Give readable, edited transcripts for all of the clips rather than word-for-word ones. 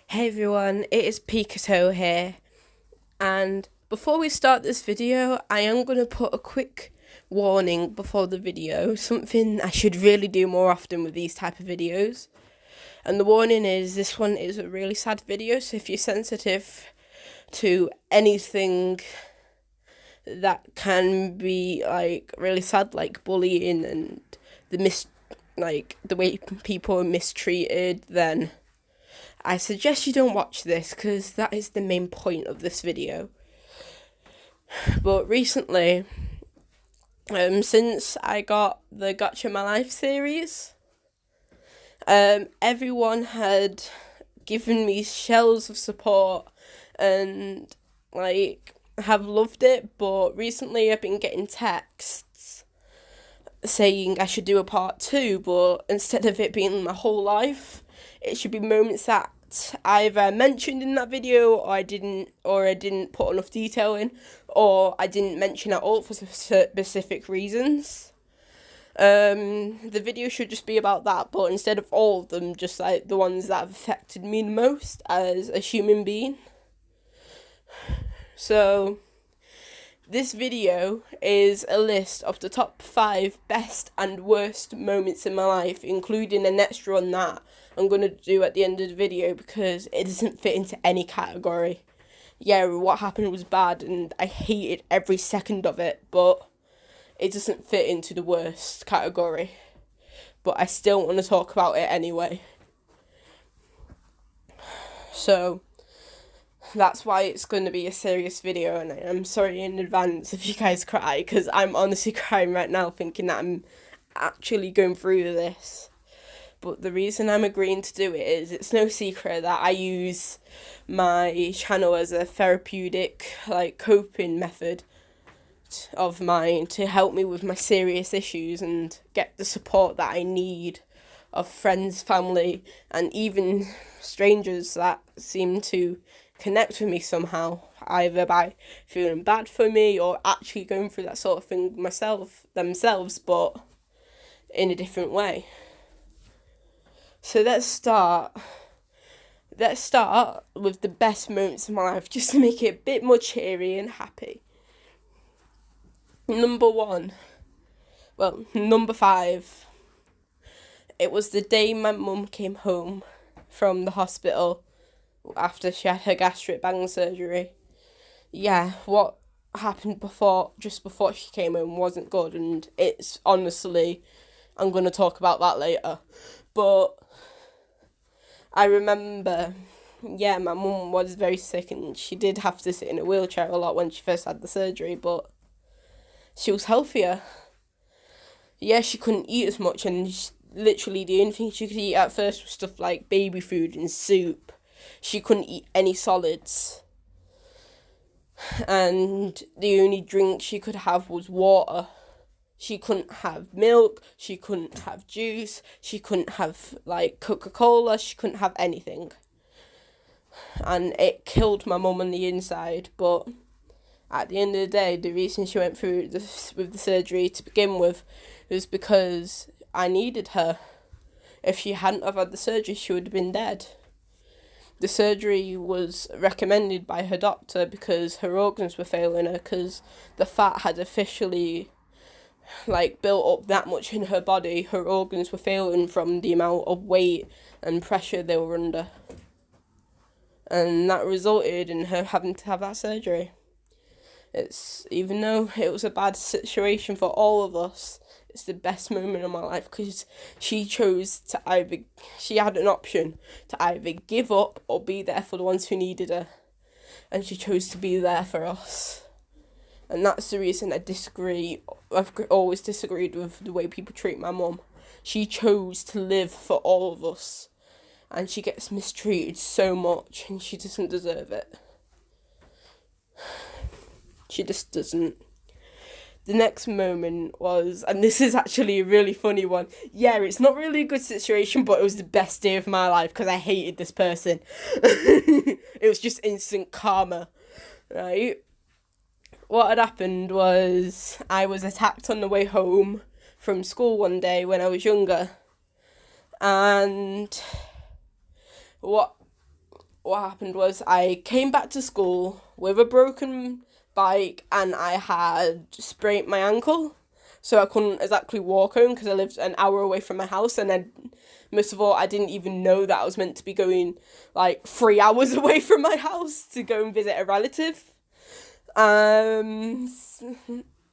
Hey everyone, it is Pikato here, and before we start this video, I am going to put a quick warning before the video, something I should really do more often with these type of videos. And the warning is, this one is a really sad video, so if you're sensitive to anything that can be really sad, like bullying and the way people are mistreated, then I suggest you don't watch this because that is the main point of this video. But recently, since I got the Gotcha My Life series, everyone had given me shells of support and have loved it. But recently, I've been getting texts saying I should do a part 2, but instead of it being my whole life, it should be moments that either mentioned in that video or I didn't put enough detail in, or I didn't mention at all for specific reasons. The video should just be about that, but instead of all of them, just like the ones that have affected me the most as a human being. So this video is a list of the top 5 best and worst moments in my life, including an extra on that I'm going to do at the end of the video because it doesn't fit into any category. Yeah, what happened was bad and I hated every second of it, but it doesn't fit into the worst category. But I still want to talk about it anyway. So that's why it's going to be a serious video, and I'm sorry in advance if you guys cry, because I'm honestly crying right now thinking that I'm actually going through this. But the reason I'm agreeing to do it is it's no secret that I use my channel as a therapeutic coping method of mine to help me with my serious issues and get the support that I need of friends, family, and even strangers that seem to connect with me somehow, either by feeling bad for me or actually going through that sort of thing themselves, but in a different way. So let's start with the best moments of my life, just to make it a bit more cheery and happy. Number 5. It was the day my mum came home from the hospital after she had her gastric band surgery. Yeah, what happened just before she came home wasn't good, and it's honestly, I'm going to talk about that later. But I remember, my mum was very sick and she did have to sit in a wheelchair a lot when she first had the surgery, but she was healthier. Yeah, she couldn't eat as much, and literally the only thing she could eat at first was stuff like baby food and soup. She couldn't eat any solids. And the only drink she could have was water. She couldn't have milk, she couldn't have juice, she couldn't have Coca-Cola, she couldn't have anything. And it killed my mum on the inside, but at the end of the day, the reason she went through with the surgery to begin with was because I needed her. If she hadn't have had the surgery, she would have been dead. The surgery was recommended by her doctor because her organs were failing her, because the fat had officially built up that much in her body. Her organs were failing from the amount of weight and pressure they were under. And that resulted in her having to have that surgery. Even though it was a bad situation for all of us, it's the best moment of my life because she had an option to either give up or be there for the ones who needed her. And she chose to be there for us. And that's the reason I've always disagreed with the way people treat my mum. She chose to live for all of us. And she gets mistreated so much, and she doesn't deserve it. She just doesn't. The next moment was, and this is actually a really funny one. Yeah, it's not really a good situation, but it was the best day of my life because I hated this person. It was just instant karma, right? What had happened was I was attacked on the way home from school one day when I was younger. And what what happened was I came back to school with a broken bike and I had sprained my ankle. So I couldn't exactly walk home because I lived an hour away from my house. And then, most of all, I didn't even know that I was meant to be going, 3 hours away from my house to go and visit a relative.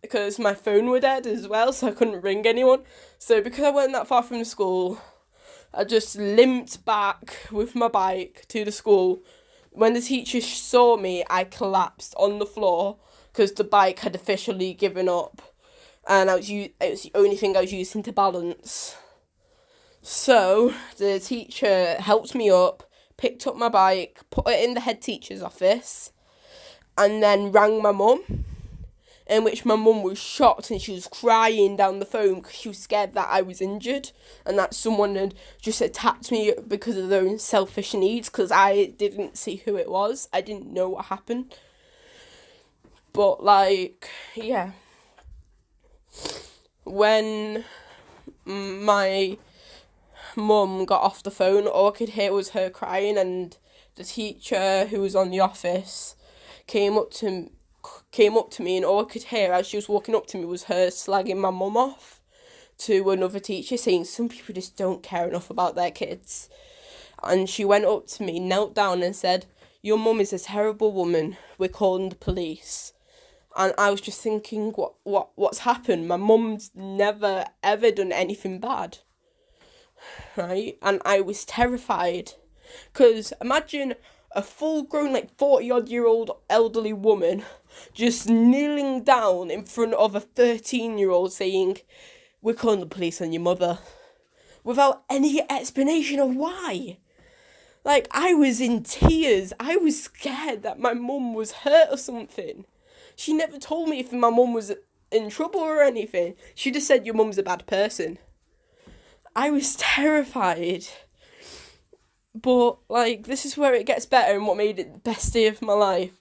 Because my phone were dead as well, so I couldn't ring anyone. So because I weren't that far from the school, I just limped back with my bike to the school. When the teacher saw me, I collapsed on the floor because the bike had officially given up. And it was the only thing I was using to balance. So the teacher helped me up, picked up my bike, put it in the head teacher's office, and then rang my mum, in which my mum was shocked and she was crying down the phone because she was scared that I was injured and that someone had just attacked me because of their own selfish needs, because I didn't see who it was. I didn't know what happened. But, yeah. When my mum got off the phone, all I could hear was her crying, and the teacher who was on the office came up to me, and all I could hear as she was walking up to me was her slagging my mum off to another teacher, saying some people just don't care enough about their kids. And she went up to me, knelt down and said, "Your mum is a terrible woman. We're calling the police." And I was just thinking, what's happened? My mum's never, ever done anything bad, right? And I was terrified. Because imagine a full-grown, 40-odd-year-old elderly woman just kneeling down in front of a 13-year-old saying, "We're calling the police on your mother," without any explanation of why. I was in tears. I was scared that my mum was hurt or something. She never told me if my mum was in trouble or anything. She just said, "Your mum's a bad person." I was terrified. But, this is where it gets better and what made it the best day of my life.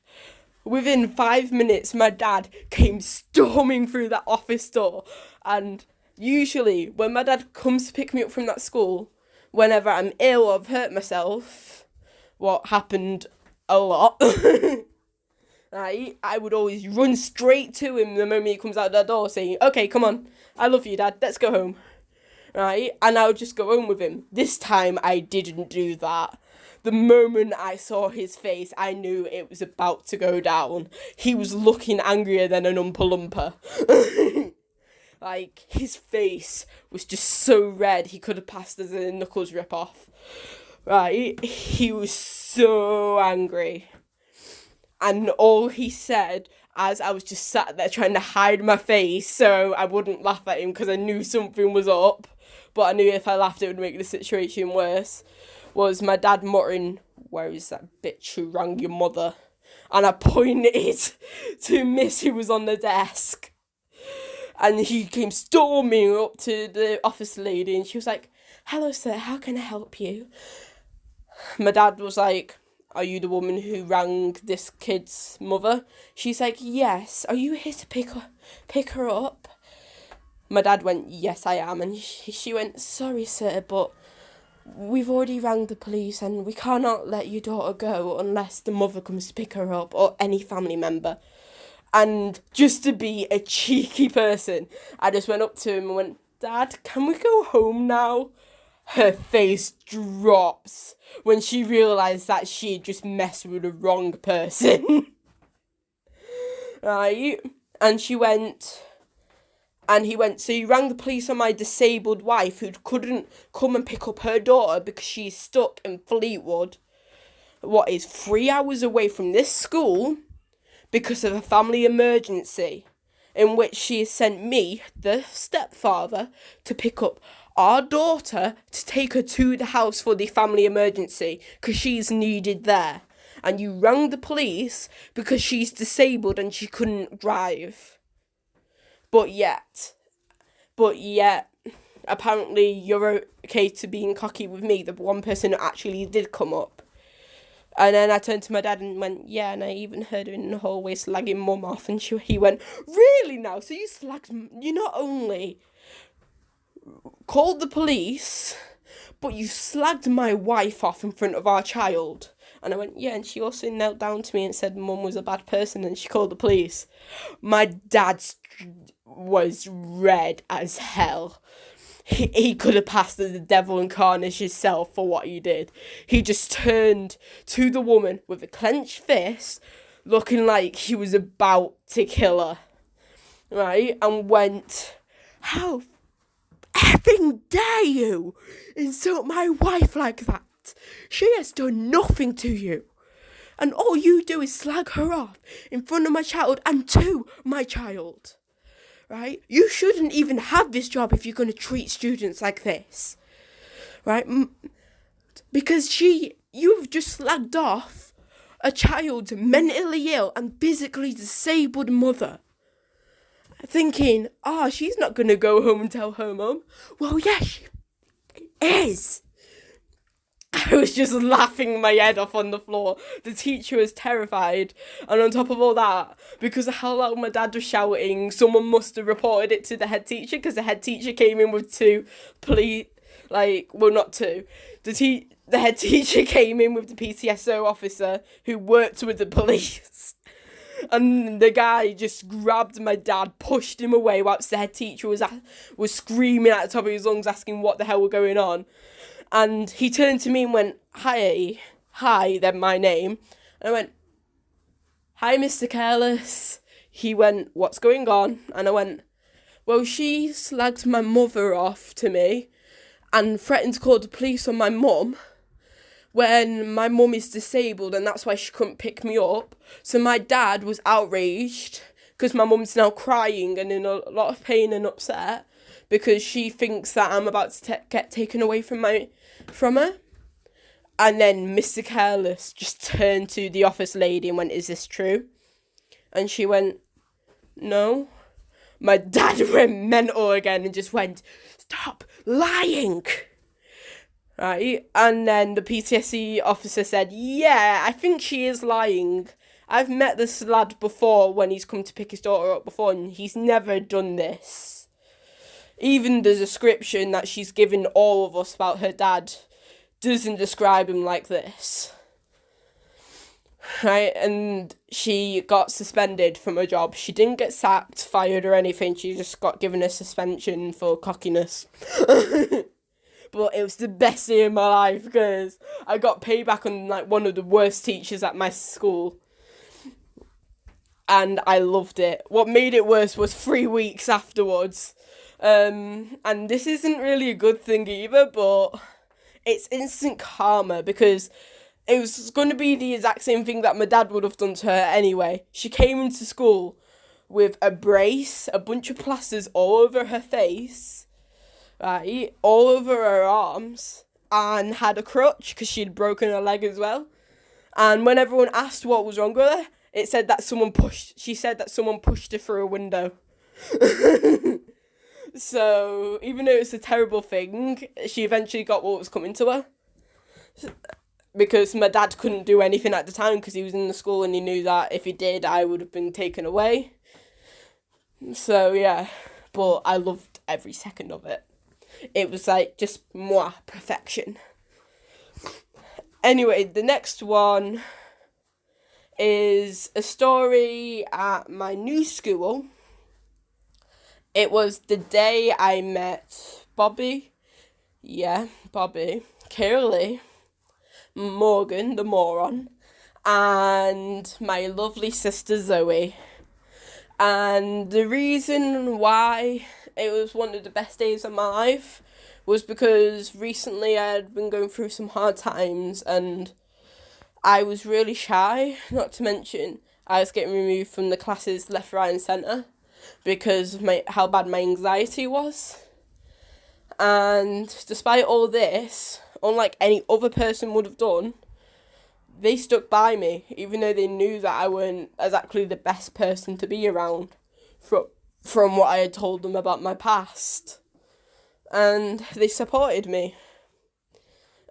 Within 5 minutes, my dad came storming through that office door. And usually, when my dad comes to pick me up from that school, whenever I'm ill or I've hurt myself, what happened a lot, right, I would always run straight to him the moment he comes out that door saying, "Okay, come on, I love you, Dad, let's go home." Right, and I would just go home with him. This time I didn't do that. The moment I saw his face, I knew it was about to go down. He was looking angrier than an Oompa Loompa. His face was just so red, he could have passed as a Knuckles ripoff. Right, he was so angry. And all he said, as I was just sat there trying to hide my face so I wouldn't laugh at him because I knew something was up, but I knew if I laughed it would make the situation worse, was my dad muttering, "Where is that bitch who rang your mother?" And I pointed to Miss who was on the desk. And he came storming up to the office lady and she was like, "Hello, sir, how can I help you?" My dad was like, "Are you the woman who rang this kid's mother?" She's like, "Yes. Are you here to pick her up?" My dad went, "Yes, I am." And she went, "Sorry, sir, but we've already rang the police and we cannot let your daughter go unless the mother comes to pick her up or any family member." And just to be a cheeky person, I just went up to him and went, "Dad, can we go home now?" Her face drops when she realised that she had just messed with the wrong person. Right? And he went, "So you rang the police on my disabled wife who couldn't come and pick up her daughter because she's stuck in Fleetwood, what is 3 hours away from this school, because of a family emergency, in which she has sent me, the stepfather, to pick up our daughter to take her to the house for the family emergency because she's needed there. And you rang the police because she's disabled and she couldn't drive. But yet, apparently you're okay to being cocky with me, the one person who actually did come up." And then I turned to my dad and went, "Yeah," and I even heard her in the hallway slagging mum off, and he went, "Really now? So you not only called the police, but you slagged my wife off in front of our child?" And I went, yeah, and she also knelt down to me and said Mum was a bad person and she called the police. My dad was red as hell. He could have passed as the devil incarnate himself for what he did. He just turned to the woman with a clenched fist, looking like he was about to kill her, right? And went, how effing dare you insult my wife like that? She has done nothing to you. And all you do is slag her off in front of my child and to my child. Right? You shouldn't even have this job if you're going to treat students like this. Right? Because you've just slagged off a child's mentally ill and physically disabled mother. Thinking, she's not going to go home and tell her mum. Well, yeah, she is. I was just laughing my head off on the floor. The teacher was terrified. And on top of all that, because of how loud my dad was shouting, someone must have reported it to the head teacher, because the head teacher came in with not two. The head teacher came in with the PTSO officer who worked with the police. And the guy just grabbed my dad, pushed him away whilst the head teacher was screaming at the top of his lungs, asking what the hell was going on. And he turned to me and went, hi, then my name. And I went, hi, Mr. Careless. He went, what's going on? And I went, well, she slagged my mother off to me and threatened to call the police on my mum when my mum is disabled and that's why she couldn't pick me up. So my dad was outraged because my mum's now crying and in a lot of pain and upset because she thinks that I'm about to get taken away from her. And then Mr. Careless just turned to the office lady and went, is this true? And she went, no. My dad went mental again and just went, stop lying. Right? And then the PTSD officer said, yeah, I think she is lying. I've met this lad before when he's come to pick his daughter up before and he's never done this. Even the description that she's given all of us about her dad doesn't describe him like this. Right? And she got suspended from her job. She didn't get sacked, fired or anything. She just got given a suspension for cockiness. But it was the best day of my life because I got payback on one of the worst teachers at my school. And I loved it. What made it worse was 3 weeks afterwards. And this isn't really a good thing either, but it's instant karma because it was going to be the exact same thing that my dad would have done to her anyway. She came into school with a brace, a bunch of plasters all over her face, right, all over her arms, and had a crutch because she'd broken her leg as well. And when everyone asked what was wrong with her, she said that someone pushed her through a window. So, even though it's a terrible thing, she eventually got what was coming to her. Because my dad couldn't do anything at the time because he was in the school and he knew that if he did, I would have been taken away. So, yeah. But I loved every second of it. It was just perfection. Anyway, the next one is a story at my new school. It was the day I met Bobby, Curly, Morgan, the moron, and my lovely sister Zoe. And the reason why it was one of the best days of my life was because recently I had been going through some hard times and I was really shy, not to mention I was getting removed from the classes left, right and centre because of how bad my anxiety was. And despite all this, unlike any other person would have done, they stuck by me, even though they knew that I weren't exactly the best person to be around from what I had told them about my past. And they supported me.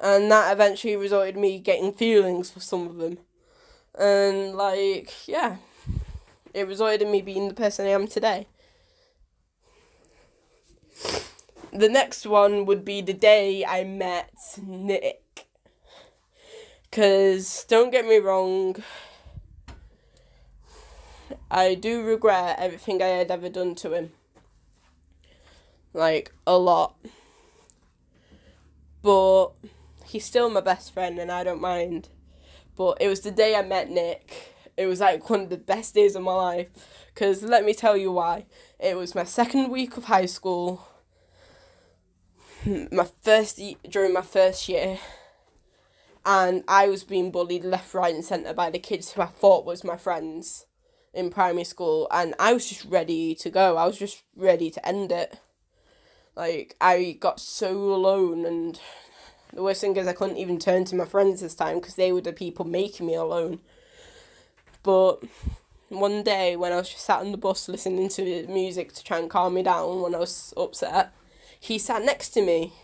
And that eventually resulted in me getting feelings for some of them. And, it resulted in me being the person I am today. The next one would be the day I met Nick. Because, don't get me wrong, I do regret everything I had ever done to him. Like, a lot. But he's still my best friend and I don't mind. But it was the day I met Nick. It was like one of the best days of my life. Because let me tell you why. It was my second week of high school. During my first year. And I was being bullied left, right and centre by the kids who I thought was my friends in primary school. And I was just ready to go. I was just ready to end it. Like, I got so alone, and the worst thing is I couldn't even turn to my friends this time because they were the people making me alone. But one day when I was just sat on the bus listening to music to try and calm me down when I was upset, he sat next to me.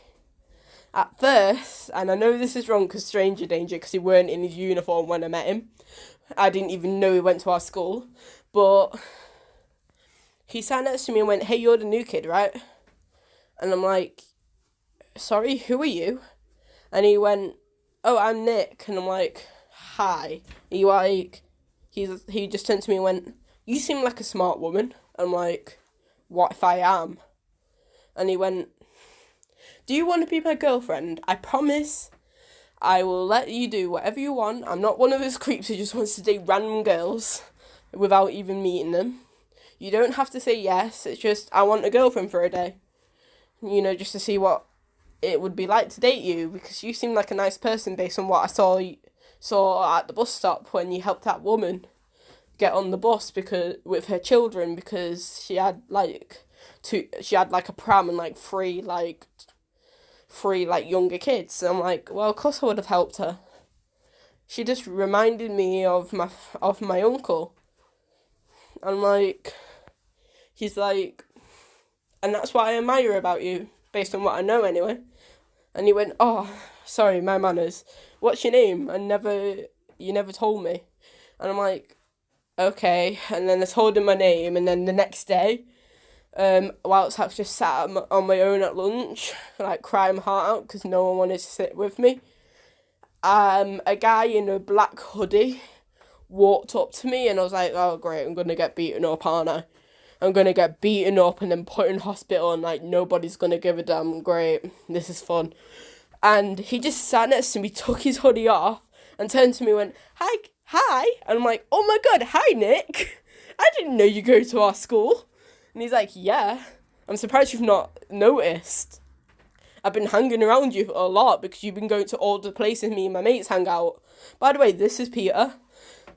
At first, and I know this is wrong because stranger danger, because he weren't in his uniform when I met him. I didn't even know he went to our school. But he sat next to me and went, "Hey, you're the new kid, right?" And I'm like, "Sorry, who are you?" And he went, "Oh, I'm Nick." And I'm like, "Hi." He just turned to me and went, "You seem like a smart woman." I'm like, "What if I am?" And he went, "Do you want to be my girlfriend? I promise I will let you do whatever you want. I'm not one of those creeps who just wants to date random girls without even meeting them. You don't have to say yes. It's just, I want a girlfriend for a day. Just to see what it would be like to date you, because you seem like a nice person based on what I saw at the bus stop when you helped that woman get on the bus with her children, because she had like a pram and like three younger kids." And I'm like, well, of course I would have helped her. She just reminded me of my uncle. And like, he's like, "And that's what I admire about you, based on what I know anyway." And he went, "Oh, sorry, my manners. What's your name? You never told me." And I'm like, "Okay." And then I told him my name, and then the next day, whilst I was just sat on my own at lunch, like crying my heart out because no one wanted to sit with me, a guy in a black hoodie walked up to me, and I was like, "Oh great, I'm gonna get beaten up, aren't I? I'm gonna get beaten up and then put in hospital, and like nobody's gonna give a damn. Great, this is fun." And he just sat next to me, took his hoodie off, and turned to me and went, hi. And I'm like, "Oh my god, hi Nick. I didn't know you go to our school." And he's like, "Yeah, I'm surprised you've not noticed. I've been hanging around you a lot because you've been going to all the places me and my mates hang out. By the way, this is Peter.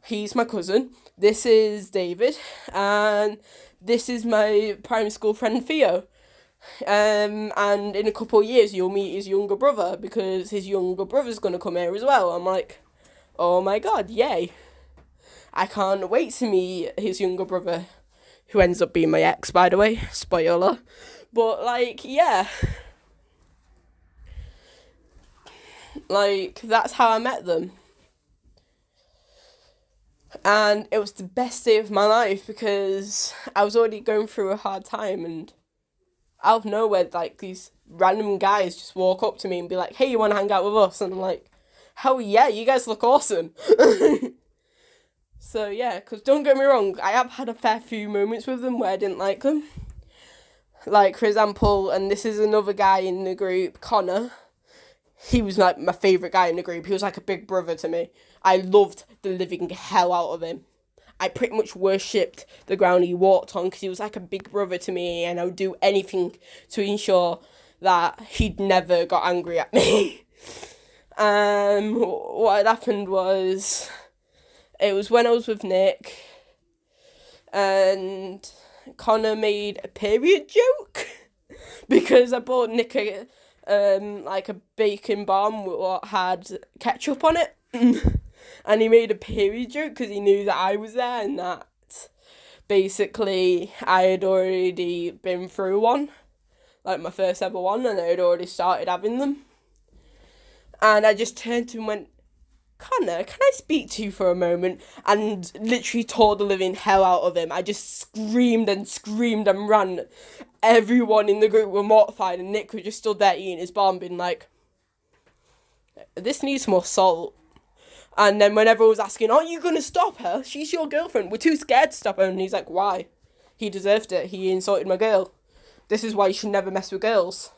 He's my cousin. This is David. And this is my primary school friend Theo. And in a couple of years you'll meet his younger brother because his younger brother's going to come here as well." I'm like, "Oh my god, yay. I can't wait to meet his younger brother," who ends up being my ex, by the way. Spoiler. But, like, yeah. Like, that's how I met them. And it was the best day of my life because I was already going through a hard time, and out of nowhere, like, these random guys just walk up to me and be like, "Hey, you want to hang out with us?" And I'm like, "Hell yeah, you guys look awesome." So, yeah, because don't get me wrong, I have had a fair few moments with them where I didn't like them. Like, for example, and this is another guy in the group, Connor. He was, like, my favourite guy in the group. He was like a big brother to me. I loved the living hell out of him. I pretty much worshipped the ground he walked on because he was like a big brother to me, and I would do anything to ensure that he'd never got angry at me. What had happened was, it was when I was with Nick, and Connor made a period joke because I bought Nick a bacon bomb that had ketchup on it. And he made a period joke because he knew that I was there, and that basically I had already been through one, like my first ever one, and I had already started having them. And I just turned to him and went, "Connor, can I speak to you for a moment?" And literally tore the living hell out of him. I just screamed and ran. Everyone in the group were mortified, and Nick was just stood there eating his bomb, being like, "This needs more salt." And then when everyone was asking, aren't you going to stop her? She's your girlfriend. We're too scared to stop her. And he's like, why? He deserved it. He insulted my girl. This is why you should never mess with girls.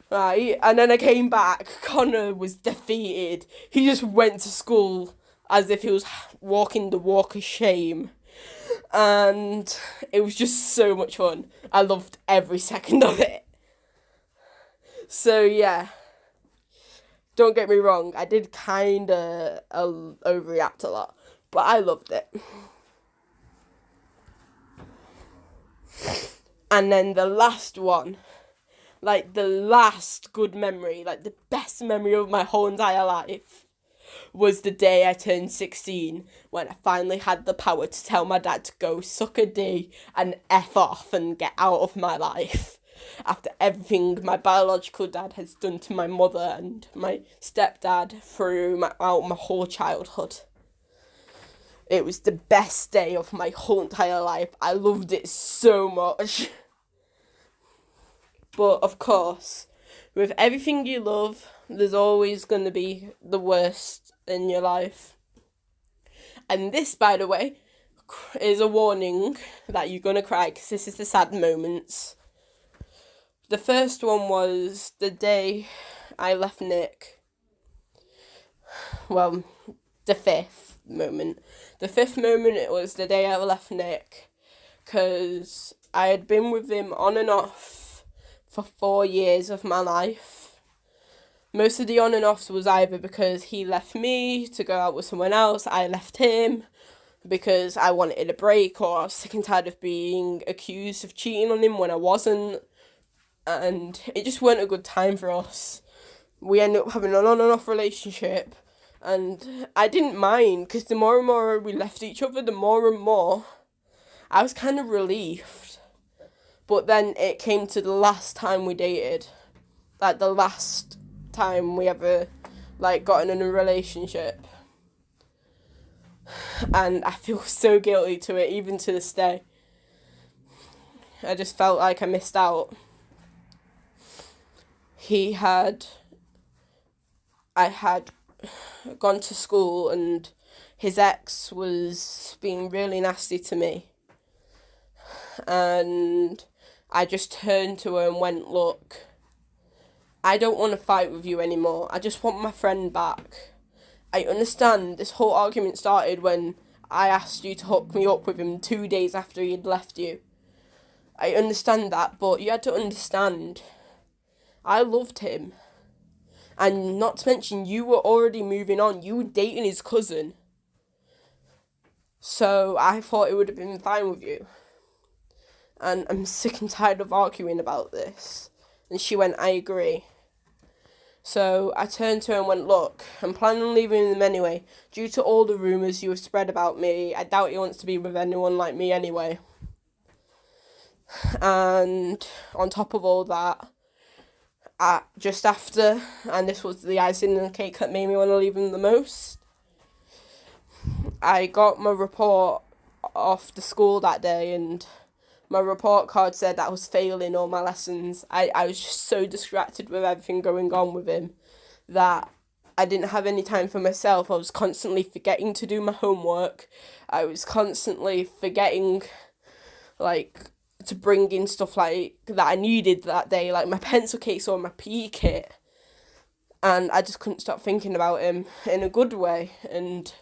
Right? And then I came back. Connor was defeated. He just went to school as if he was walking the walk of shame. And it was just so much fun. I loved every second of it. So, yeah. Don't get me wrong, I did kind of overreact a lot, but I loved it. And then the last one, like the last good memory, like the best memory of my whole entire life, was the day I turned 16, when I finally had the power to tell my dad to go suck a D and F off and get out of my life. After everything my biological dad has done to my mother and my stepdad throughout my whole childhood. It was the best day of my whole entire life. I loved it so much. But of course, with everything you love, there's always going to be the worst in your life. And this, by the way, is a warning that you're going to cry, because this is the sad moments. The first one was the day I left Nick. Well, the fifth moment. The fifth moment, it was the day I left Nick, because I had been with him on and off for 4 years of my life. Most of the on and offs was either because he left me to go out with someone else, I left him because I wanted a break, or I was sick and tired of being accused of cheating on him when I wasn't. And it just weren't a good time for us. We ended up having an on and off relationship. And I didn't mind, because the more and more we left each other, the more and more I was kind of relieved. But then it came to the last time we dated. Like, the last time we ever, got in a relationship. And I feel so guilty to it, even to this day. I just felt like I missed out. I had gone to school and his ex was being really nasty to me. And I just turned to her and went, look, I don't want to fight with you anymore. I just want my friend back. I understand this whole argument started when I asked you to hook me up with him 2 days after he'd left you. I understand that, but you had to understand, I loved him. And not to mention, you were already moving on. You were dating his cousin. So I thought it would have been fine with you. And I'm sick and tired of arguing about this. And she went, I agree. So I turned to her and went, look, I'm planning on leaving him anyway. Due to all the rumours you have spread about me, I doubt he wants to be with anyone like me anyway. And on top of all that, just after, and this was the icing on the cake that made me want to leave him the most, I got my report off the school that day, and my report card said that I was failing all my lessons. I was just so distracted with everything going on with him that I didn't have any time for myself. I was constantly forgetting to do my homework. I was constantly forgetting, to bring in stuff that I needed that day, like my pencil case or my PE kit. And I just couldn't stop thinking about him in a good way. And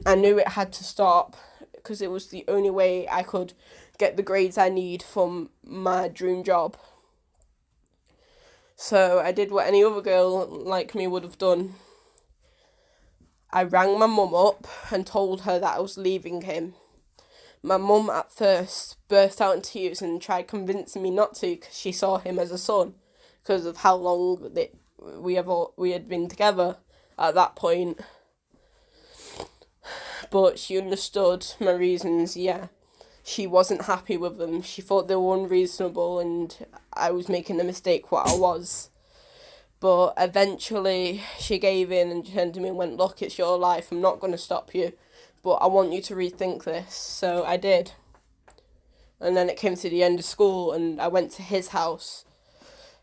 I knew it had to stop, because it was the only way I could get the grades I need for my dream job. So I did what any other girl like me would have done. I rang my mum up and told her that I was leaving him. My mum at first burst out in tears and tried convincing me not to, because she saw him as a son, because of how long we had been together at that point. But she understood my reasons. Yeah, she wasn't happy with them. She thought they were unreasonable and I was making a mistake what I was. But eventually she gave in and turned to me and went, look, it's your life, I'm not going to stop you, but I want you to rethink this. So I did. And then it came to the end of school and I went to his house.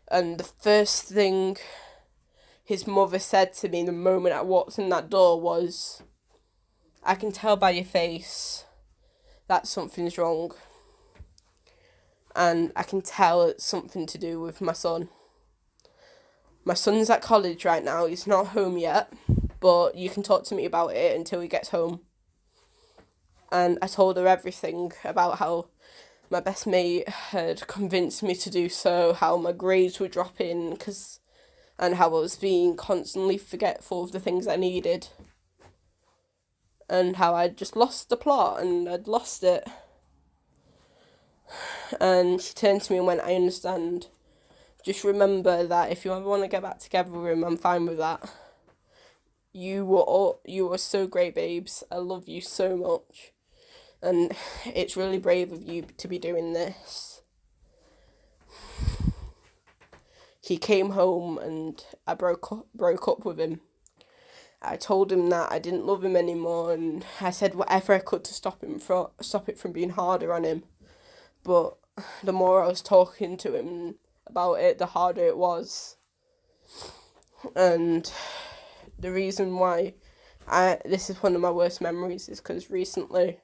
And the first thing his mother said to me the moment I walked in that door was, "I can tell by your face that something's wrong. And I can tell it's something to do with my son. My son's at college right now. He's not home yet, but you can talk to me about it until he gets home." And I told her everything about how my best mate had convinced me to do so, how my grades were dropping, and how I was being constantly forgetful of the things I needed. And how I'd just lost the plot and I'd lost it. And she turned to me and went, "I understand. Just remember that if you ever want to get back together with him, I'm fine with that. You were so great, babes. I love you so much. And it's really brave of you to be doing this." He came home and I broke up with him. I told him that I didn't love him anymore, and I said whatever I could to stop it from being harder on him. But the more I was talking to him about it, the harder it was. And the reason why this is one of my worst memories is because recently,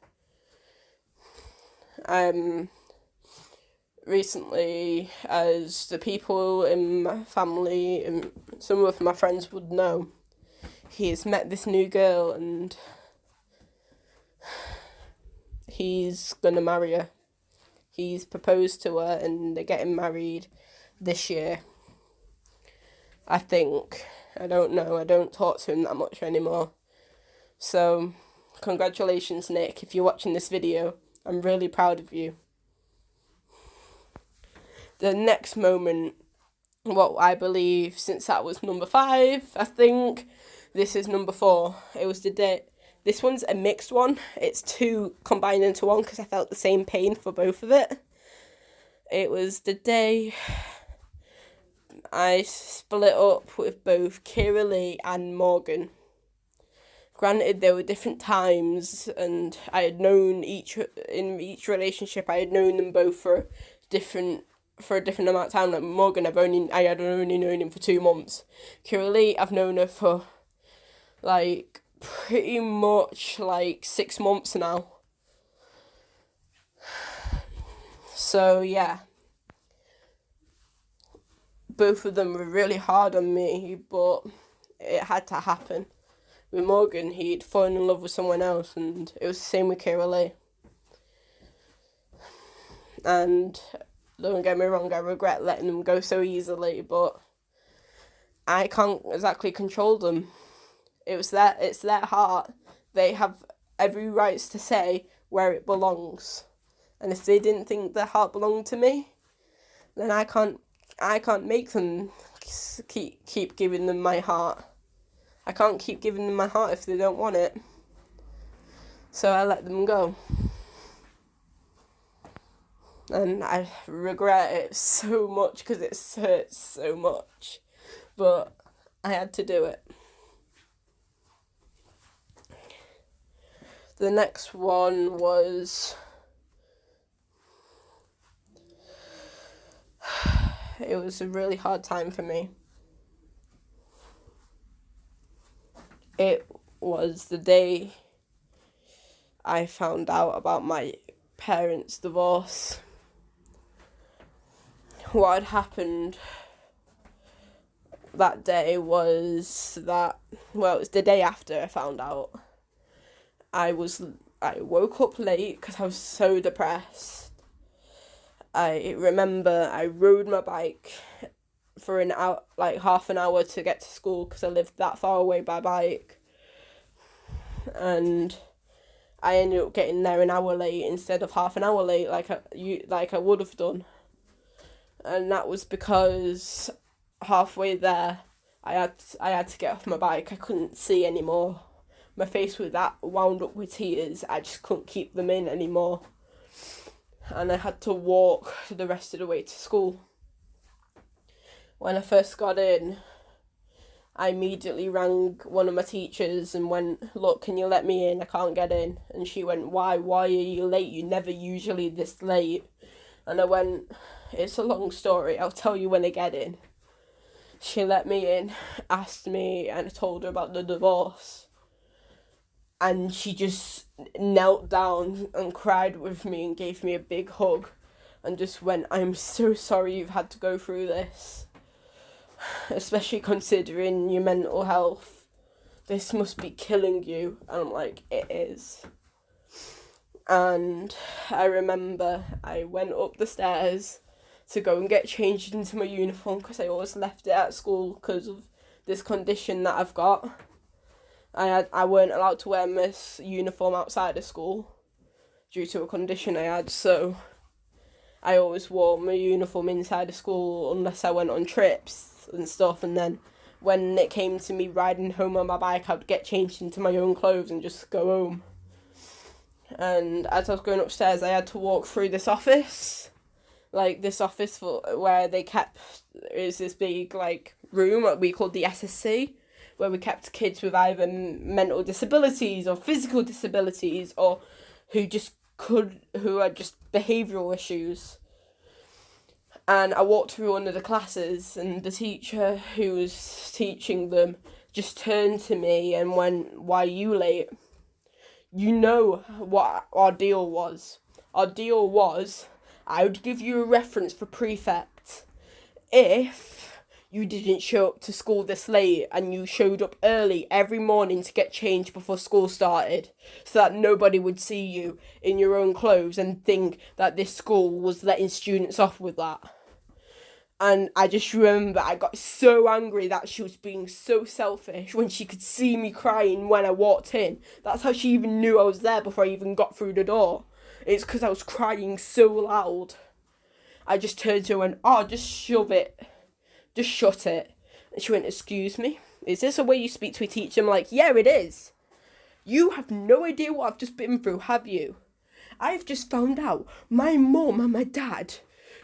as the people in my family and some of my friends would know, he has met this new girl and he's gonna marry her. He's proposed to her and they're getting married this year, I think. I don't know. I don't talk to him that much anymore. So, congratulations, Nick. If you're watching this video, I'm really proud of you. The next moment, what I believe, since that was number 5, I think this is number 4. It was the day. This one's a mixed one. It's 2 combined into one because I felt the same pain for both of it. It was the day I split up with both Kira Lee and Morgan. Granted, there were different times, and I had known in each relationship. I had known them both for a different amount of time. Like Morgan, I had only known him for 2 months. Kira Lee, I've known her for like pretty much like 6 months now. So yeah, both of them were really hard on me, but it had to happen. With Morgan, he'd fallen in love with someone else, and it was the same with Kira Lee. And don't get me wrong, I regret letting them go so easily, but I can't exactly control them. It's their heart. They have every right to say where it belongs. And if they didn't think their heart belonged to me, then I can't make them keep giving them my heart. I can't keep giving them my heart if they don't want it. So I let them go. And I regret it so much because it hurts so much. But I had to do it. The next one was... It was a really hard time for me. It was the day I found out about my parents' divorce. What had happened that day was that, well, it was the day after I found out. I woke up late because I was so depressed. I remember I rode my bike for an hour, like half an hour to get to school because I lived that far away by bike. And I ended up getting there an hour late instead of half an hour late like I would have done. And that was because halfway there I had to get off my bike. I couldn't see anymore. My face was that wound up with tears. I just couldn't keep them in anymore. And I had to walk the rest of the way to school. When I first got in, I immediately rang one of my teachers and went, "Look, can you let me in? I can't get in." And she went, Why are you late? You're never usually this late." And I went, "It's a long story. I'll tell you when I get in." She let me in, asked me, and I told her about the divorce. And she just knelt down and cried with me and gave me a big hug and just went, "I'm so sorry you've had to go through this. Especially considering your mental health. This must be killing you." And I'm like, "It is." And I remember I went up the stairs to go and get changed into my uniform because I always left it at school because of this condition that I've got. I weren't allowed to wear my uniform outside of school due to a condition I had, so I always wore my uniform inside of school unless I went on trips and stuff, and then when it came to me riding home on my bike, I would get changed into my own clothes and just go home. And as I was going upstairs, I had to walk through this office, for where they kept, is this big room what we called the SSC, where we kept kids with either mental disabilities or physical disabilities or who had just behavioural issues. And I walked through one of the classes, and the teacher who was teaching them just turned to me and went, "Why are you late?" You know what our deal was. Our deal was I would give you a reference for prefect if you didn't show up to school this late and you showed up early every morning to get changed before school started, so that nobody would see you in your own clothes and think that this school was letting students off with that. And I just remember I got so angry that she was being so selfish when she could see me crying when I walked in. That's how she even knew I was there before I even got through the door. It's because I was crying so loud. I just turned to her and went, "Oh, just shove it. Just shut it." And she went, "Excuse me? Is this a way you speak to a teacher?" I'm like, "Yeah, it is. You have no idea what I've just been through, have you? I've just found out my mum and my dad,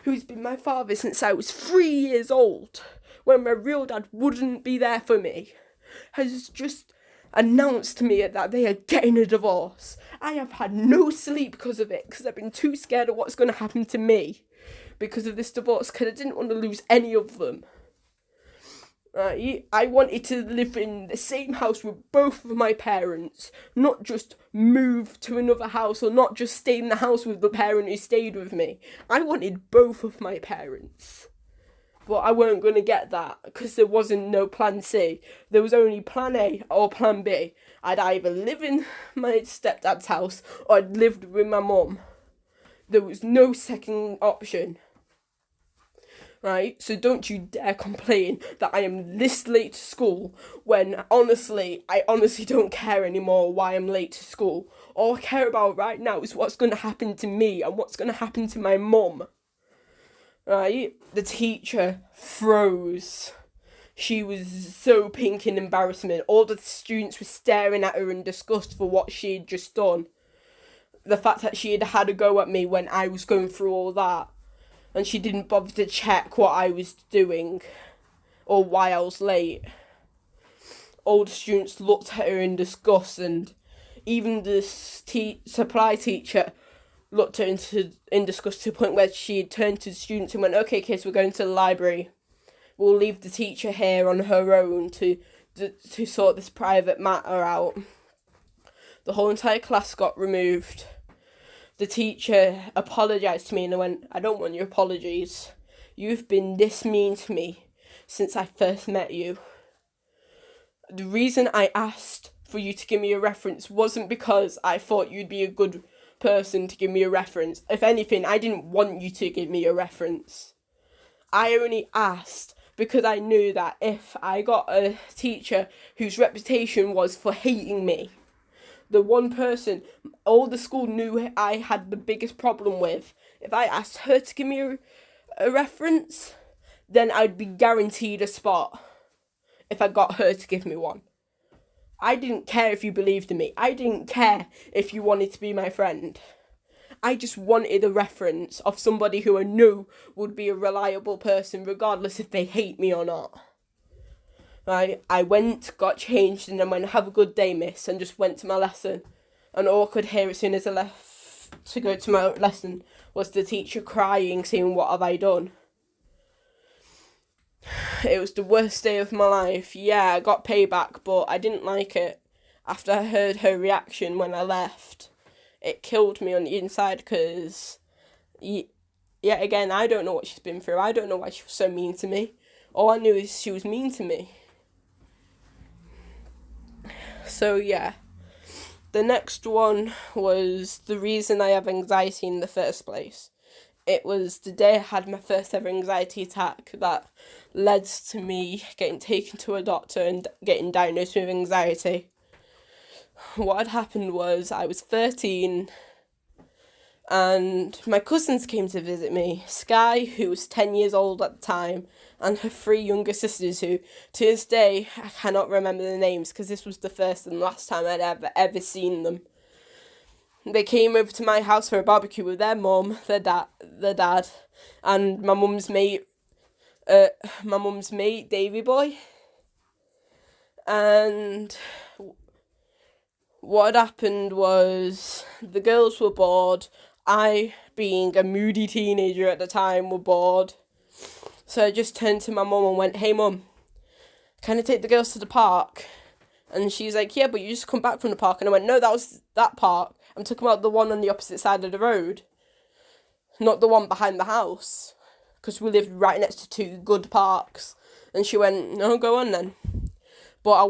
who's been my father since I was 3 years old, when my real dad wouldn't be there for me, has just announced to me that they are getting a divorce. I have had no sleep because of it, because I've been too scared of what's going to happen to me because of this divorce, because I didn't want to lose any of them. I wanted to live in the same house with both of my parents, not just move to another house or not just stay in the house with the parent who stayed with me. I wanted both of my parents. But I weren't going to get that because there wasn't no plan C. There was only plan A or plan B. I'd either live in my stepdad's house or I'd lived with my mum. There was no second option. Right, so don't you dare complain that I am this late to school when I honestly don't care anymore why I'm late to school. All I care about right now is what's going to happen to me and what's going to happen to my mum. Right, the teacher froze. She was so pink in embarrassment. All the students were staring at her in disgust for what she had just done. The fact that she had a go at me when I was going through all that. And she didn't bother to check what I was doing or why I was late. All the students looked at her in disgust, and even the supply teacher looked at her in disgust to the point where she had turned to the students and went, "Okay, kids, we're going to the library. We'll leave the teacher here on her own to sort this private matter out." The whole entire class got removed. The teacher apologised to me and I went, "I don't want your apologies. You've been this mean to me since I first met you. The reason I asked for you to give me a reference wasn't because I thought you'd be a good person to give me a reference. If anything, I didn't want you to give me a reference. I only asked because I knew that if I got a teacher whose reputation was for hating me, the one person all the school knew I had the biggest problem with, if I asked her to give me a reference, then I'd be guaranteed a spot if I got her to give me one. I didn't care if you believed in me. I didn't care if you wanted to be my friend. I just wanted a reference of somebody who I knew would be a reliable person, regardless if they hate me or not. Right, I went, got changed, and then went, "Have a good day, miss," and just went to my lesson. And all I could hear as soon as I left to go to my lesson was the teacher crying, saying, "What have I done?" It was the worst day of my life. Yeah, I got payback, but I didn't like it. After I heard her reaction when I left, it killed me on the inside because, yet again, I don't know what she's been through. I don't know why she was so mean to me. All I knew is she was mean to me. So, yeah. The next one was the reason I have anxiety in the first place. It was the day I had my first ever anxiety attack that led to me getting taken to a doctor and getting diagnosed with anxiety. What had happened was I was 13 and my cousins came to visit me. Sky, who was 10 years old at the time, and her 3 younger sisters who, to this day, I cannot remember the names because this was the first and last time I'd ever seen them. They came over to my house for a barbecue with their mum, their dad, and my mum's mate, Davy Boy. And what had happened was the girls were bored. I, being a moody teenager at the time, were bored. So I just turned to my mum and went, "Hey mum, can I take the girls to the park?" And she's like, "Yeah, but you just come back from the park." And I went, "No, that was that park. I'm talking about the one on the opposite side of the road, not the one behind the house, because we lived right next to 2 good parks." And she went, "No, go on then. But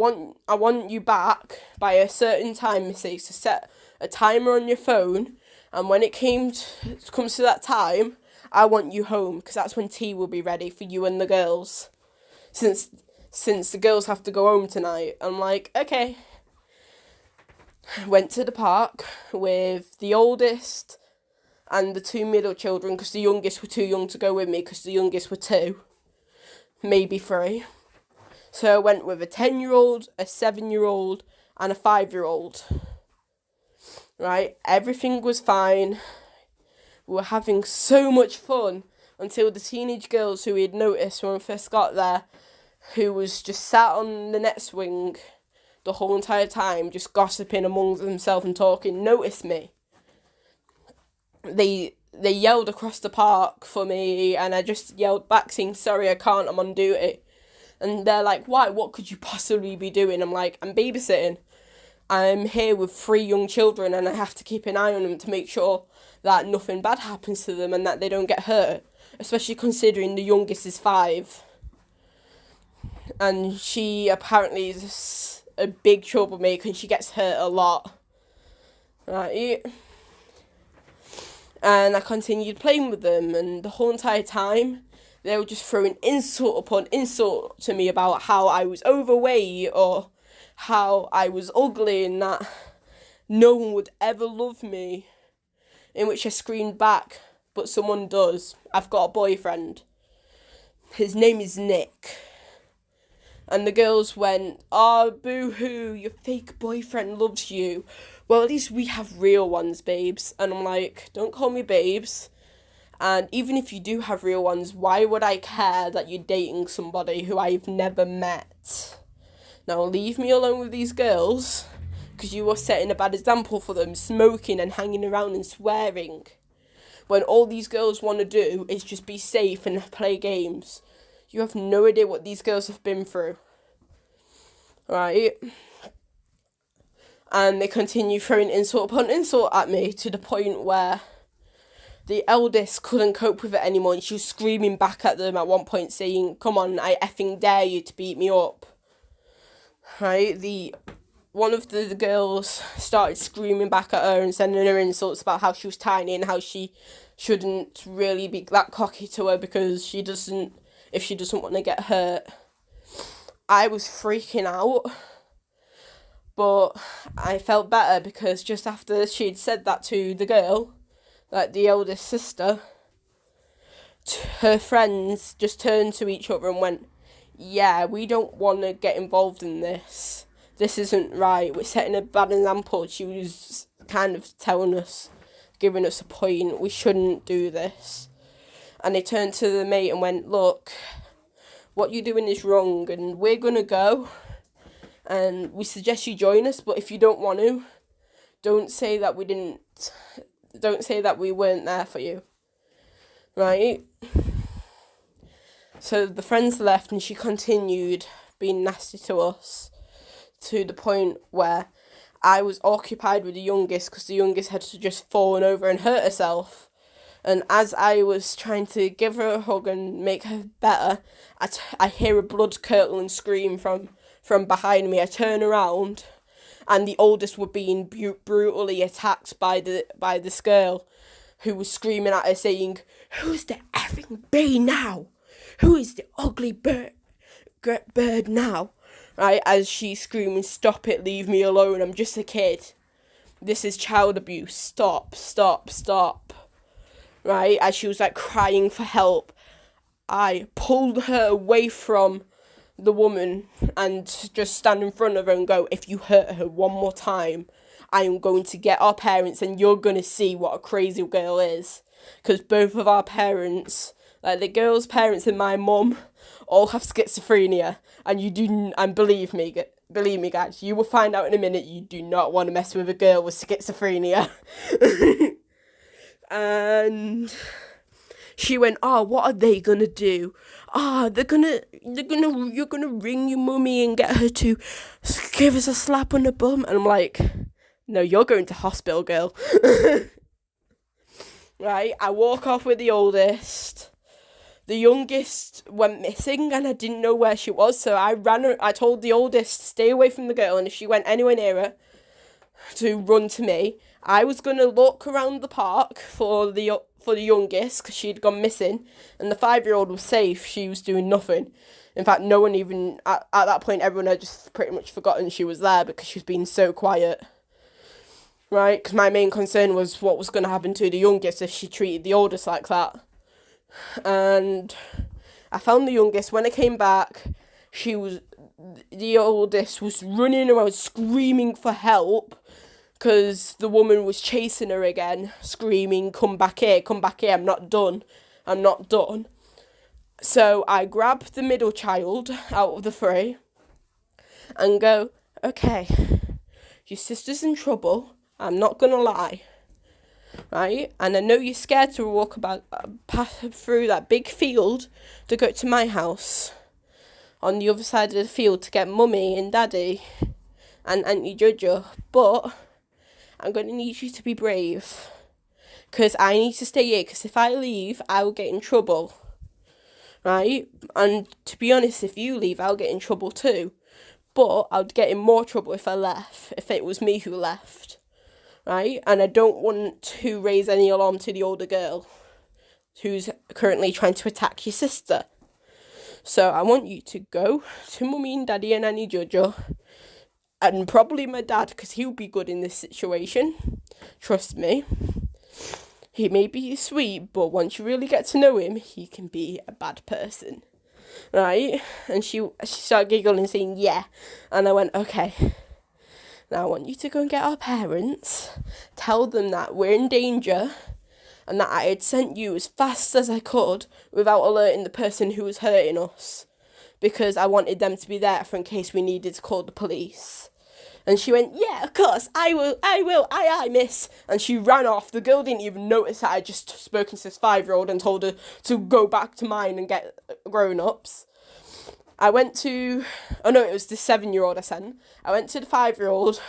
I want you back by a certain time, Missy, to set a timer on your phone, and when it comes to that time, I want you home, because that's when tea will be ready for you and the girls. Since the girls have to go home tonight." I'm like, "Okay." Went to the park with the oldest and the 2 middle children, because the youngest were too young to go with me, because the youngest were 2, maybe 3. So I went with a 10-year-old, a 7-year-old, and a 5-year-old. Right? Everything was fine. We were having so much fun until the teenage girls who we had noticed when we first got there, who was just sat on the net swing the whole entire time, just gossiping among themselves and talking, noticed me. They yelled across the park for me, and I just yelled back saying, "Sorry, I can't, I'm on duty." And they're like, "Why? What could you possibly be doing?" I'm like, "I'm babysitting. I'm here with 3 young children and I have to keep an eye on them to make sure that nothing bad happens to them and that they don't get hurt, especially considering the youngest is 5. And she apparently is a big troublemaker and she gets hurt a lot." Right? And I continued playing with them, and the whole entire time they were just throwing insult upon insult to me about how I was overweight or how I was ugly and that no one would ever love me. In which I screamed back, "But someone does. I've got a boyfriend. His name is Nick." And the girls went, "Oh, boo-hoo, your fake boyfriend loves you. Well, at least we have real ones, babes." And I'm like, "Don't call me babes. And even if you do have real ones, why would I care that you're dating somebody who I've never met? Now leave me alone with these girls, because you are setting a bad example for them, smoking and hanging around and swearing, when all these girls want to do is just be safe and play games. You have no idea what these girls have been through." Right? And they continue throwing insult upon insult at me to the point where the eldest couldn't cope with it anymore and she was screaming back at them at one point saying, "Come on, I effing dare you to beat me up." Right? One of the girls started screaming back at her and sending her insults about how she was tiny and how she shouldn't really be that cocky to her because if she doesn't want to get hurt. I was freaking out, but I felt better because just after she'd said that to the girl, like the eldest sister, her friends just turned to each other and went, "Yeah, we don't want to get involved in this. This isn't right. We're setting a bad example." She was kind of telling us, giving us a point, we shouldn't do this. And they turned to the mate and went, "Look, what you're doing is wrong and we're going to go. And we suggest you join us, but if you don't want to, don't say that we weren't there for you." Right? So the friends left and she continued being nasty to us to the point where I was occupied with the youngest because the youngest had just fallen over and hurt herself. And as I was trying to give her a hug and make her better, I hear a blood curdling scream from behind me. I turn around, and the oldest were being brutally attacked by this girl, who was screaming at her saying, "Who's the effing bee now? Who is the ugly bird now?" Right, as she's screaming, "Stop it, leave me alone, I'm just a kid. This is child abuse, stop, stop, stop." Right, as she was like crying for help, I pulled her away from the woman and just stand in front of her and go, "If you hurt her one more time, I am going to get our parents and you're going to see what a crazy girl is." Because both of our parents, like the girl's parents and my mum, all have schizophrenia. And believe me guys, you will find out in a minute, you do not want to mess with a girl with schizophrenia. And she went, "Oh, what are they gonna do? Ah, you're gonna ring your mummy and get her to give us a slap on the bum." And I'm like, "No, you're going to hospital, girl." Right, I walk off with the oldest. The youngest went missing and I didn't know where she was, so I told the oldest to stay away from the girl, and if she went anywhere near her, to run to me. I was going to look around the park for the youngest because she'd gone missing, and the 5-year-old was safe. She was doing nothing. In fact, no one even, at that point, everyone had just pretty much forgotten she was there because she was being so quiet. Right, because my main concern was what was going to happen to the youngest if she treated the oldest like that. And I found the youngest. When I came back, the oldest was running around screaming for help because the woman was chasing her again, screaming, come back here, I'm not done. So I grabbed the middle child out of the fray and go, "Okay, your sister's in trouble, I'm not gonna lie, right? And I know you're scared to walk pass through that big field to go to my house on the other side of the field to get mummy and daddy and Auntie Jojo, but I'm going to need you to be brave because I need to stay here, because if I leave, I'll get in trouble, right? And to be honest, if you leave, I'll get in trouble too, but I'd get in more trouble if I left, if it was me who left, right? And I don't want to raise any alarm to the older girl who's currently trying to attack your sister. So I want you to go to mummy and daddy and Auntie Jojo, and probably my dad, because he'll be good in this situation. Trust me. He may be sweet, but once you really get to know him, he can be a bad person. Right? And she started giggling and saying, "Yeah." And I went, "Okay. Now I want you to go and get our parents, tell them that we're in danger, and that I had sent you as fast as I could without alerting the person who was hurting us, because I wanted them to be there for in case we needed to call the police." And she went, "Yeah, of course, I will, aye, miss." And she ran off. The girl didn't even notice that I'd just spoken to this 5-year-old and told her to go back to mine and get grown-ups. It was the 7-year-old I sent. I went to the 5-year-old,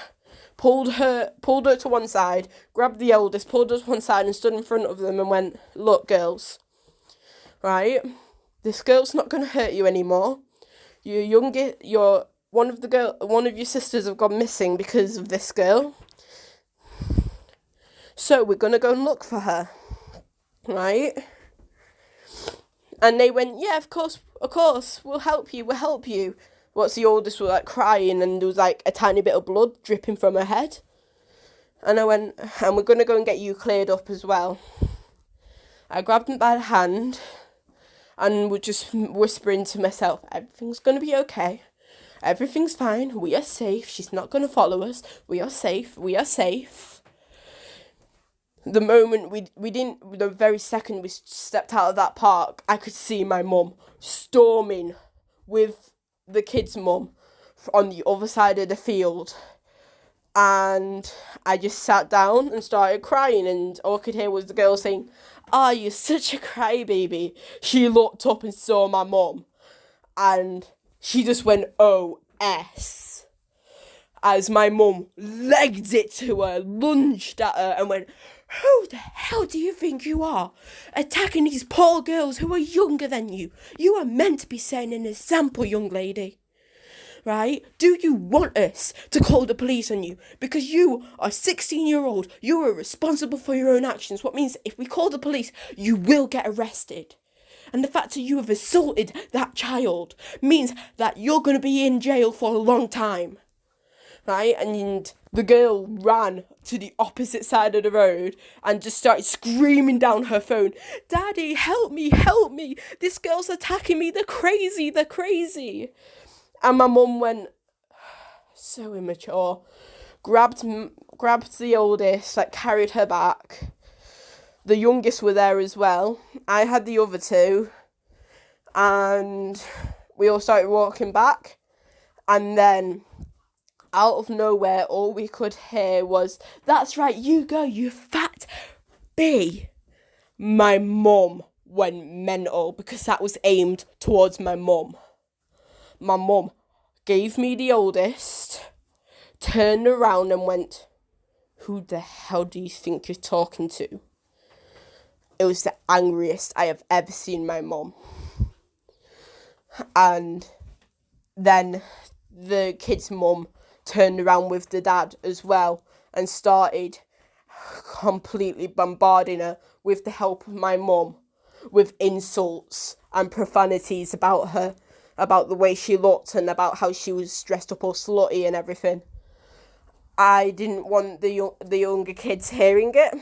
pulled her to one side, grabbed the eldest, pulled her to one side and stood in front of them and went, "Look, girls, right, this girl's not going to hurt you anymore. One of your sisters have gone missing because of this girl. So we're going to go and look for her, right?" And they went, "Yeah, of course, we'll help you. What's the oldest was like crying, and there was like a tiny bit of blood dripping from her head. And I went, "And we're going to go and get you cleared up as well." I grabbed him by the hand and was just whispering to myself, "Everything's going to be okay. Everything's fine. We are safe. She's not going to follow us. We are safe. The moment the very second we stepped out of that park, I could see my mum storming with the kid's mum on the other side of the field. And I just sat down and started crying, and all I could hear was the girl saying, "Ah, you're such a crybaby." She looked up and saw my mum, and she just went, "OS." As my mum legged it to her, lunged at her, and went, "Who the hell do you think you are? Attacking these poor girls who are younger than you. You are meant to be setting an example, young lady. Right? Do you want us to call the police on you? Because you are 16-year-old. You are responsible for your own actions. What means if we call the police, you will get arrested. And the fact that you have assaulted that child means that you're going to be in jail for a long time." Right? And the girl ran to the opposite side of the road and just started screaming down her phone, "Daddy, help me, help me. This girl's attacking me. They're crazy, they're crazy." And my mum went, so immature, grabbed the oldest, like carried her back. The youngest were there as well. I had the other two. And we all started walking back. And then out of nowhere, all we could hear was, "That's right, you go, you fat bee." My mum went mental because that was aimed towards my mum. My mum gave me the oldest, turned around and went, "Who the hell do you think you're talking to?" It was the angriest I have ever seen my mum. And then the kid's mum turned around with the dad as well and started completely bombarding her with the help of my mum with insults and profanities about her, about the way she looked and about how she was dressed up all slutty and everything. I didn't want the younger kids hearing it.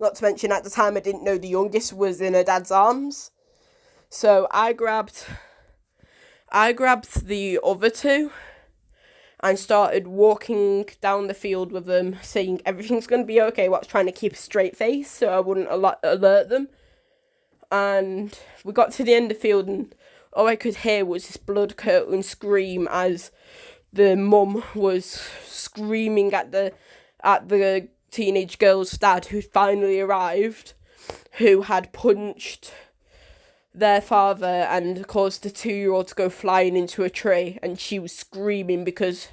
Not to mention at the time I didn't know the youngest was in her dad's arms. So I grabbed the other two and started walking down the field with them, saying everything's going to be okay, while I was trying to keep a straight face so I wouldn't alert them. And we got to the end of the field and all I could hear was this blood-curdling scream as the mum was screaming at the teenage girl's dad, who finally arrived, who had punched their father and caused the 2-year-old to go flying into a tree, and she was screaming because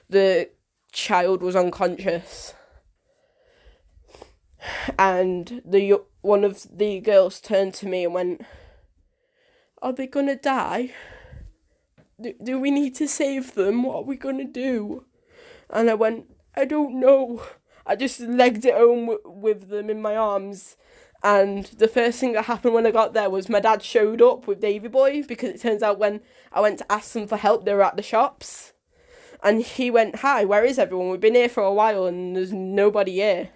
the child was unconscious. And one of the girls turned to me and went, "Are they gonna die? Do we need to save them? What are we gonna do?" And I went, "I don't know." I just legged it home with them in my arms. And the first thing that happened when I got there was my dad showed up with Davy Boy, because it turns out when I went to ask them for help, they were at the shops. And he went, "Hi, where is everyone? We've been here for a while and there's nobody here."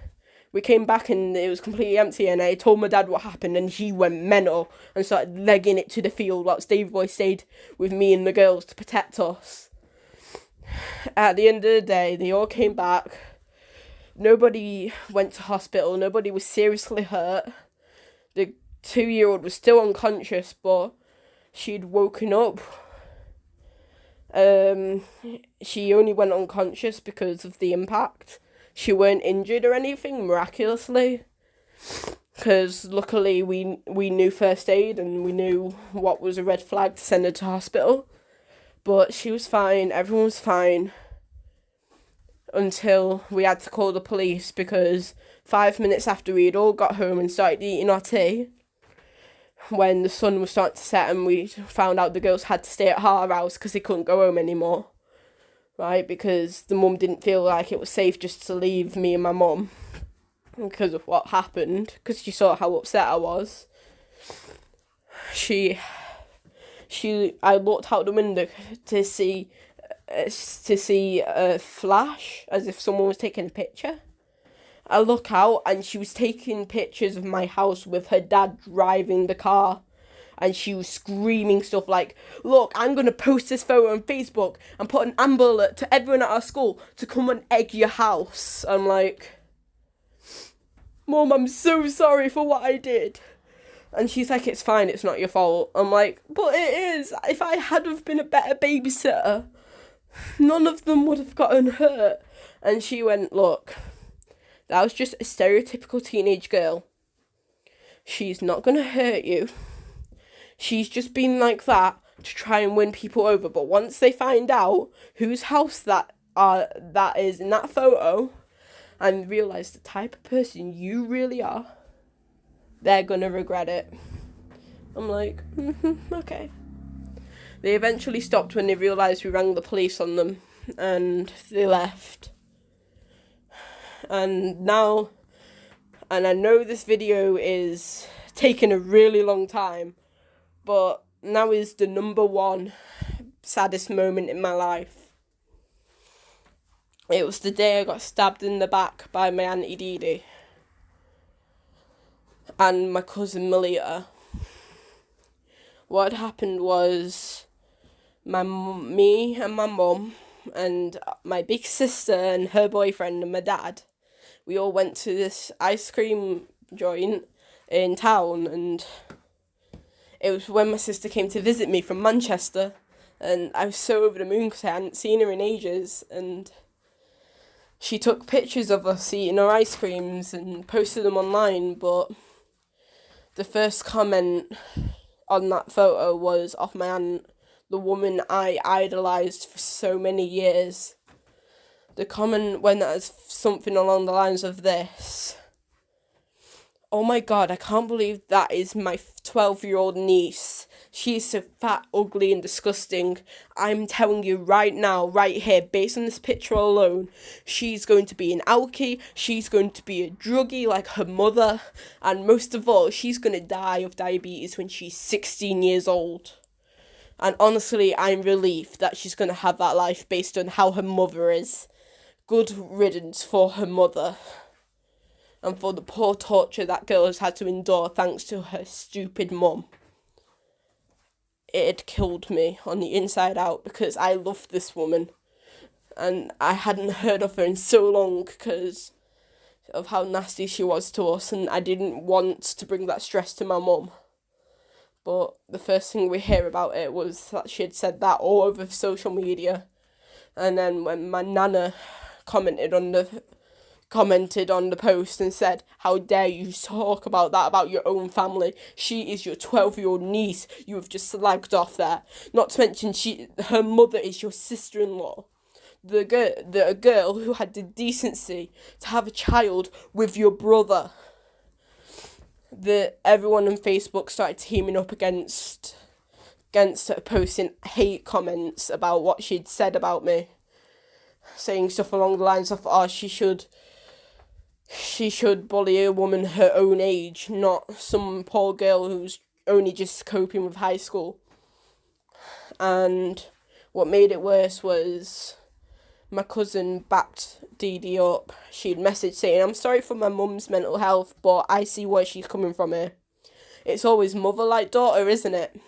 We came back and it was completely empty, and I told my dad what happened and he went mental and started legging it to the field whilst Davy Boy stayed with me and the girls to protect us. At the end of the day, they all came back. Nobody went to hospital. Nobody was seriously hurt. The 2-year-old was still unconscious, but she'd woken up. She only went unconscious because of the impact. She weren't injured or anything, miraculously. Because luckily we knew first aid and we knew what was a red flag to send her to hospital. But she was fine. Everyone was fine. Until we had to call the police, because 5 minutes after we had all got home and started eating our tea, when the sun was starting to set and we found out the girls had to stay at our house because they couldn't go home anymore, right? Because the mum didn't feel like it was safe just to leave me and my mum because of what happened, because she saw how upset I was. I looked out the window to see a flash as if someone was taking a picture. I look out and she was taking pictures of my house with her dad driving the car, and she was screaming stuff like, "Look, I'm going to post this photo on Facebook and put an Amber Alert to everyone at our school to come and egg your house." I'm like, "Mum, I'm so sorry for what I did." And she's like, "It's fine, it's not your fault." I'm like, "But it is. If I had have been a better babysitter, none of them would have gotten hurt." And she went, look, that was just a stereotypical teenage girl. She's not going to hurt you. She's just been like that to try and win people over. But once they find out whose house that is in that photo and realise the type of person you really are, they're going to regret it. I'm like, okay. They eventually stopped when they realised we rang the police on them, and they left. And now, and I know this video is taking a really long time, but now is the number one saddest moment in my life. It was the day I got stabbed in the back by my Auntie Dee Dee and my cousin Melita. What happened was me and my mum and my big sister and her boyfriend and my dad, we all went to this ice cream joint in town, and it was when my sister came to visit me from Manchester, and I was so over the moon because I hadn't seen her in ages, and she took pictures of us eating our ice creams and posted them online, but the first comment on that photo was of my aunt, the woman I idolised for so many years. The comment went as something along the lines of this: oh my god, I can't believe that is my 12-year-old niece. She's so fat, ugly and disgusting. I'm telling you right now, right here, based on this picture alone, she's going to be an alkie, she's going to be a druggie like her mother, and most of all, she's going to die of diabetes when she's 16 years old. And honestly, I'm relieved that she's going to have that life based on how her mother is. Good riddance for her mother. And for the poor torture that girl has had to endure thanks to her stupid mum. It had killed me on the inside out because I loved this woman. And I hadn't heard of her in so long because of how nasty she was to us, and I didn't want to bring that stress to my mum. But the first thing we hear about it was that she had said that all over social media. And then when my nana commented on the post and said, how dare you talk about that about your own family? She is your 12-year-old niece you have just slagged off there. Not to mention her mother is your sister-in-law. The girl who had the decency to have a child with your brother. Everyone on Facebook started teaming up against her, posting hate comments about what she'd said about me. Saying stuff along the lines of, she should bully a woman her own age, not some poor girl who's only just coping with high school. And what made it worse was my cousin backed Dee Dee up. She'd messaged saying, I'm sorry for my mum's mental health, but I see where she's coming from here. It's always mother like daughter, isn't it?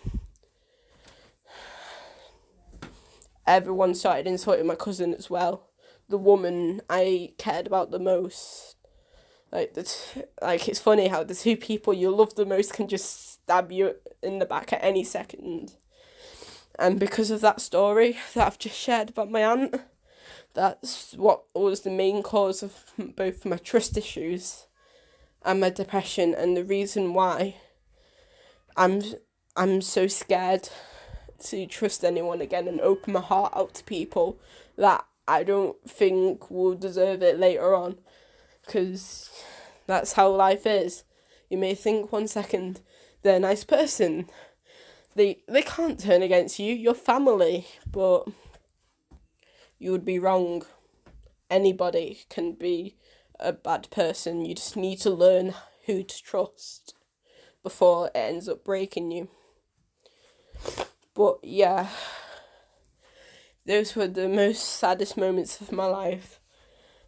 Everyone started insulting my cousin as well. The woman I cared about the most. It's funny how the two people you love the most can just stab you in the back at any second. And because of that story that I've just shared about my aunt, that's what was the main cause of both my trust issues and my depression, and the reason why I'm so scared to trust anyone again and open my heart out to people that I don't think will deserve it later on, because that's how life is. You may think one second they're a nice person, they can't turn against you, your family, but you would be wrong. Anybody can be a bad person. You just need to learn who to trust before it ends up breaking you. But yeah, those were the most saddest moments of my life.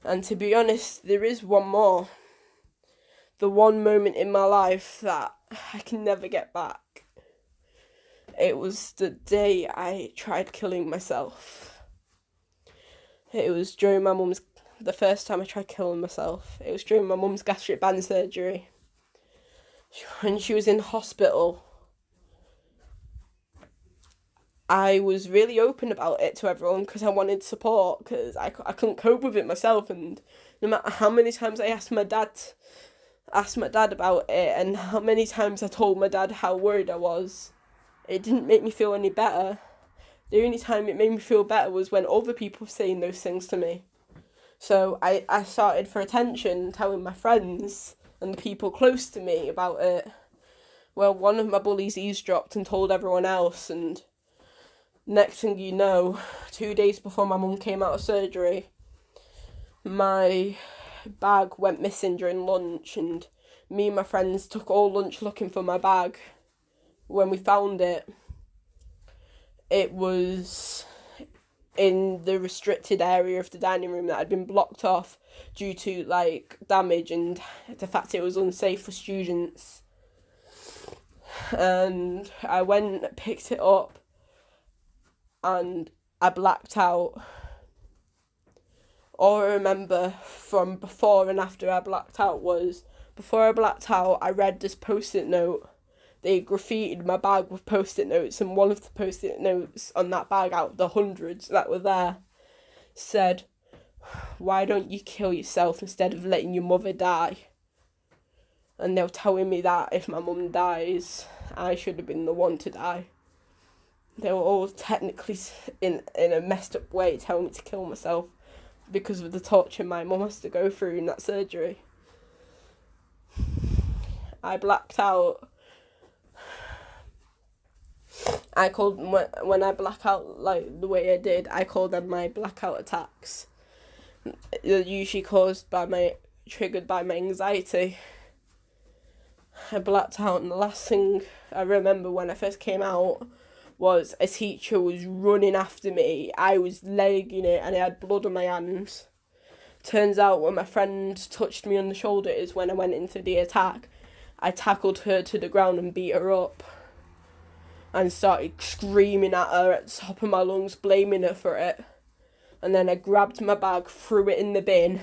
And to be honest, there is one more. The one moment in my life that I can never get back. It was the day I tried killing myself. It was during the first time I tried killing myself. It was during my mum's gastric band surgery. When she was in hospital, I was really open about it to everyone because I wanted support, because I couldn't cope with it myself. And no matter how many times I asked my dad about it, and how many times I told my dad how worried I was, it didn't make me feel any better. The only time it made me feel better was when other people were saying those things to me. So I started, for attention, telling my friends and the people close to me about it. Well, one of my bullies eavesdropped and told everyone else, and next thing you know, 2 days before my mum came out of surgery, my bag went missing during lunch, and me and my friends took all lunch looking for my bag. When we found it, it was in the restricted area of the dining room that had been blocked off due to like damage and the fact it was unsafe for students. And I went, picked it up, and I blacked out. All I remember from before and after I blacked out was, before I blacked out, I read this post-it note. They graffitied my bag with post-it notes, and one of the post-it notes on that bag, out of the hundreds that were there, said, "Why don't you kill yourself instead of letting your mother die?" And they were telling me that if my mum dies, I should have been the one to die. They were all technically, in a messed up way, telling me to kill myself because of the torture my mum has to go through in that surgery. I blacked out. I called, when I black out like the way I did, I called them my blackout attacks. They're usually triggered by my anxiety. I blacked out, and the last thing I remember when I first came out was a teacher was running after me. I was legging it and I had blood on my hands. Turns out when my friend touched me on the shoulders when I went into the attack, I tackled her to the ground and beat her up and started screaming at her at the top of my lungs, blaming her for it. And then I grabbed my bag, threw it in the bin,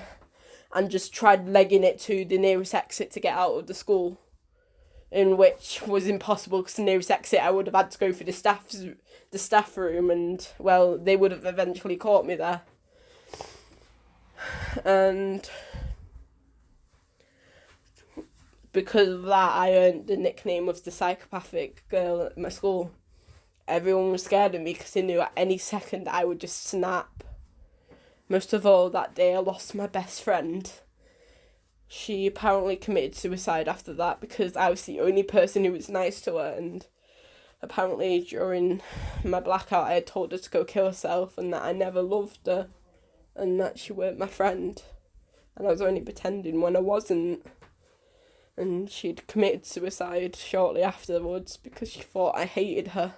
and just tried legging it to the nearest exit to get out of the school, in which was impossible because the nearest exit I would have had to go for the staff room, and well, they would have eventually caught me there. And because of that, I earned the nickname of the psychopathic girl at my school. Everyone was scared of me because they knew at any second I would just snap. Most of all, that day I lost my best friend. She apparently committed suicide after that because I was the only person who was nice to her, and apparently during my blackout I had told her to go kill herself and that I never loved her and that she weren't my friend, and I was only pretending when I wasn't. And she'd committed suicide shortly afterwards because she thought I hated her.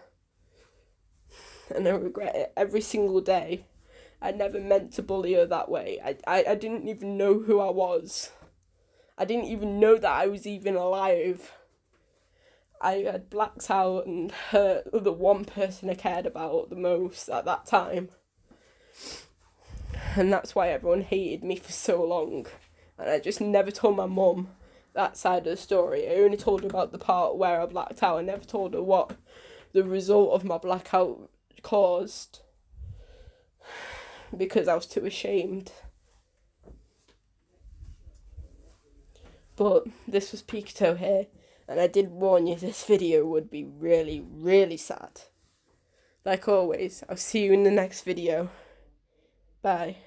And I regret it every single day. I never meant to bully her that way. I didn't even know who I was. I didn't even know that I was even alive. I had blacked out and hurt the one person I cared about the most at that time. And that's why everyone hated me for so long. And I just never told my mum that side of the story. I only told her about the part where I blacked out. I never told her what the result of my blackout caused, because I was too ashamed. But this was Pikato here, and I did warn you this video would be really, really sad. Like always, I'll see you in the next video. Bye.